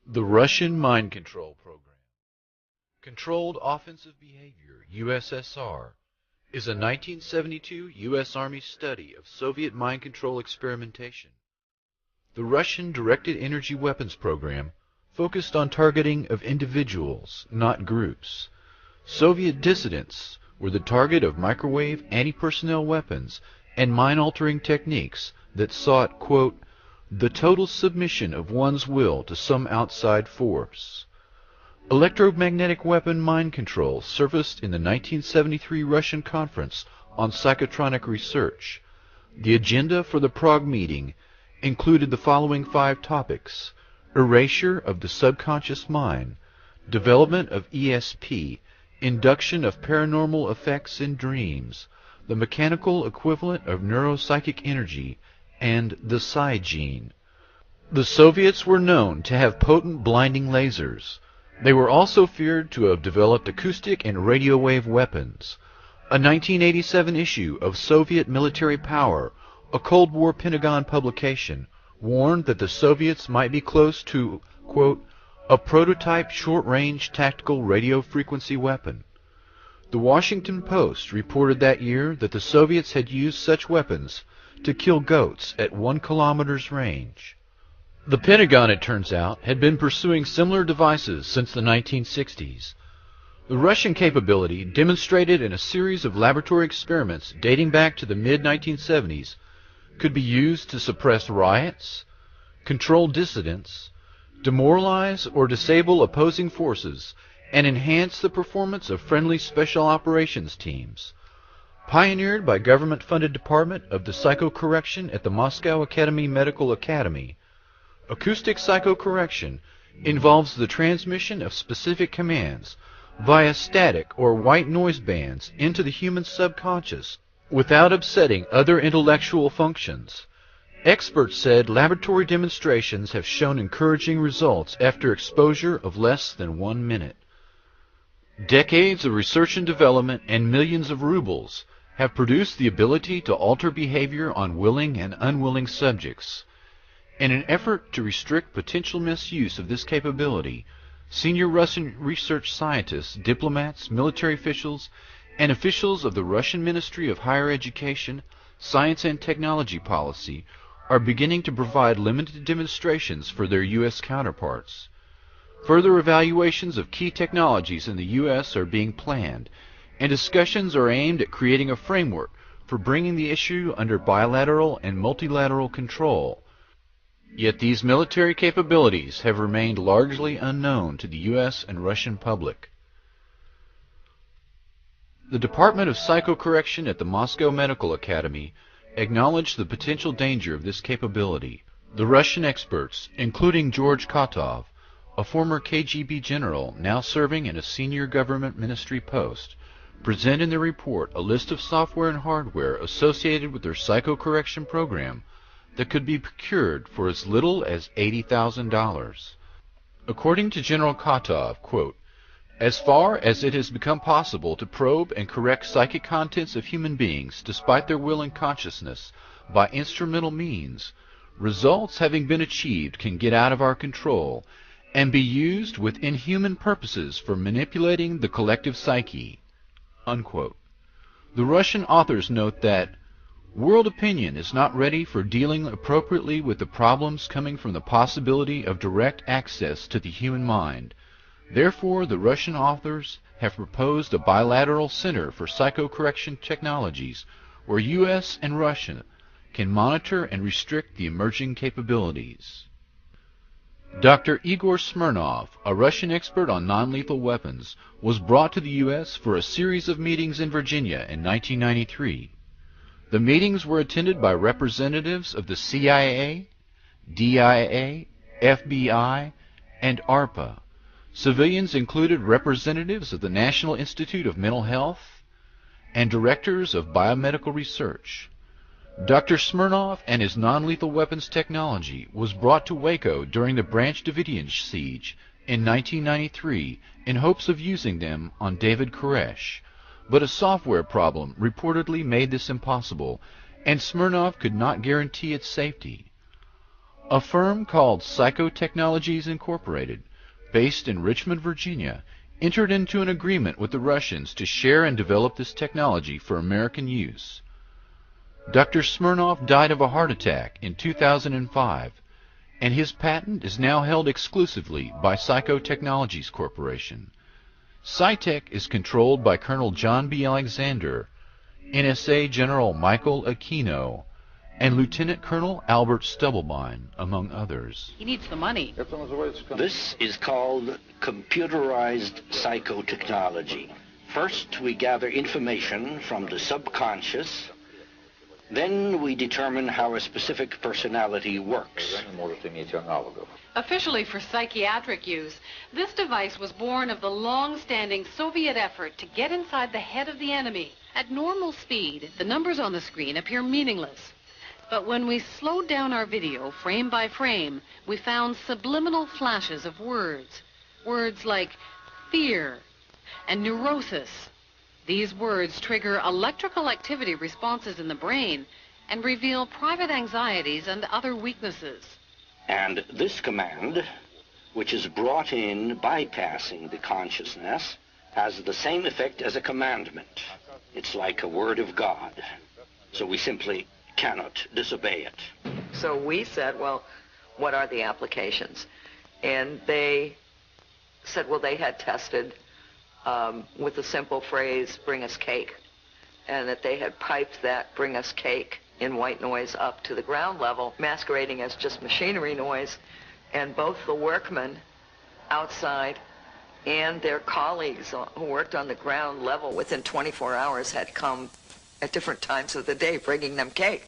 The Russian Mind Control Program. Controlled Offensive Behavior, USSR, is a 1972 U.S. Army study of Soviet mind control experimentation. The Russian Directed Energy Weapons Program focused on targeting of individuals, not groups. Soviet dissidents were the target of microwave anti-personnel weapons and mind-altering techniques that sought, quote, the total submission of one's will to some outside force. Electromagnetic weapon mind control surfaced in the 1973 Russian Conference on Psychotronic Research. The agenda for the Prague meeting included the following 5 topics: erasure of the subconscious mind, development of ESP, induction of paranormal effects in dreams, the mechanical equivalent of neuropsychic energy, and the psi gene. The Soviets were known to have potent blinding lasers. They were also feared to have developed acoustic and radio wave weapons. A 1987 issue of Soviet Military Power, a Cold War Pentagon publication, warned that the Soviets might be close to, quote, a prototype short-range tactical radio frequency weapon. The Washington Post reported that year that the Soviets had used such weapons to kill goats at 1 kilometer's range. The Pentagon, it turns out, had been pursuing similar devices since the 1960s. The Russian capability, demonstrated in a series of laboratory experiments dating back to the mid-1970s, could be used to suppress riots, control dissidents, demoralize or disable opposing forces, and enhance the performance of friendly special operations teams. Pioneered by government-funded department of the psychocorrection at the Moscow Academy Medical Academy, acoustic psychocorrection involves the transmission of specific commands via static or white noise bands into the human subconscious without upsetting other intellectual functions. Experts said laboratory demonstrations have shown encouraging results after exposure of less than 1 minute. Decades of research and development and millions of rubles have produced the ability to alter behavior on willing and unwilling subjects. In an effort to restrict potential misuse of this capability, senior Russian research scientists, diplomats, military officials, and officials of the Russian Ministry of Higher Education, Science and Technology Policy are beginning to provide limited demonstrations for their U.S. counterparts. Further evaluations of key technologies in the U.S. are being planned, and discussions are aimed at creating a framework for bringing the issue under bilateral and multilateral control. Yet these military capabilities have remained largely unknown to the U.S. and Russian public. The Department of Psychocorrection at the Moscow Medical Academy acknowledged the potential danger of this capability. The Russian experts, including George Kotov, a former KGB general now serving in a senior government ministry post, present in their report a list of software and hardware associated with their psychocorrection program that could be procured for as little as $80,000. According to General Kotov, quote, as far as it has become possible to probe and correct psychic contents of human beings despite their will and consciousness by instrumental means, results having been achieved can get out of our control and be used with inhuman purposes for manipulating the collective psyche. Unquote. The Russian authors note that world opinion is not ready for dealing appropriately with the problems coming from the possibility of direct access to the human mind. Therefore, the Russian authors have proposed a bilateral center for psychocorrection technologies where U.S. and Russia can monitor and restrict the emerging capabilities. Dr. Igor Smirnov, a Russian expert on non-lethal weapons, was brought to the U.S. for a series of meetings in Virginia in 1993. The meetings were attended by representatives of the CIA, DIA, FBI, and ARPA. Civilians included representatives of the National Institute of Mental Health and directors of biomedical research. Dr. Smirnov and his non-lethal weapons technology was brought to Waco during the Branch Davidian siege in 1993 in hopes of using them on David Koresh, but a software problem reportedly made this impossible, and Smirnov could not guarantee its safety. A firm called Psychotechnologies Incorporated, based in Richmond, Virginia, entered into an agreement with the Russians to share and develop this technology for American use. Dr. Smirnov died of a heart attack in 2005, and his patent is now held exclusively by Psychotechnologies Corporation. Psytech is controlled by Colonel John B. Alexander, NSA General Michael Aquino, and Lieutenant Colonel Albert Stubblebine, among others. He needs the money. This is called computerized psychotechnology. First, we gather information from the subconscious. Then we determine how a specific personality works. Officially for psychiatric use, this device was born of the long-standing Soviet effort to get inside the head of the enemy. At normal speed, the numbers on the screen appear meaningless. But when we slowed down our video frame by frame, we found subliminal flashes of words. Words like fear and neurosis. These words trigger electrical activity responses in the brain and reveal private anxieties and other weaknesses. And this command, which is brought in bypassing the consciousness, has the same effect as a commandment. It's like a word of God. So we simply cannot disobey it. So we said, well, what are the applications? And they said, well, they had tested with the simple phrase, bring us cake, and that they had piped that bring us cake in white noise up to the ground level, masquerading as just machinery noise, and both the workmen outside and their colleagues who worked on the ground level within 24 hours had come at different times of the day bringing them cake.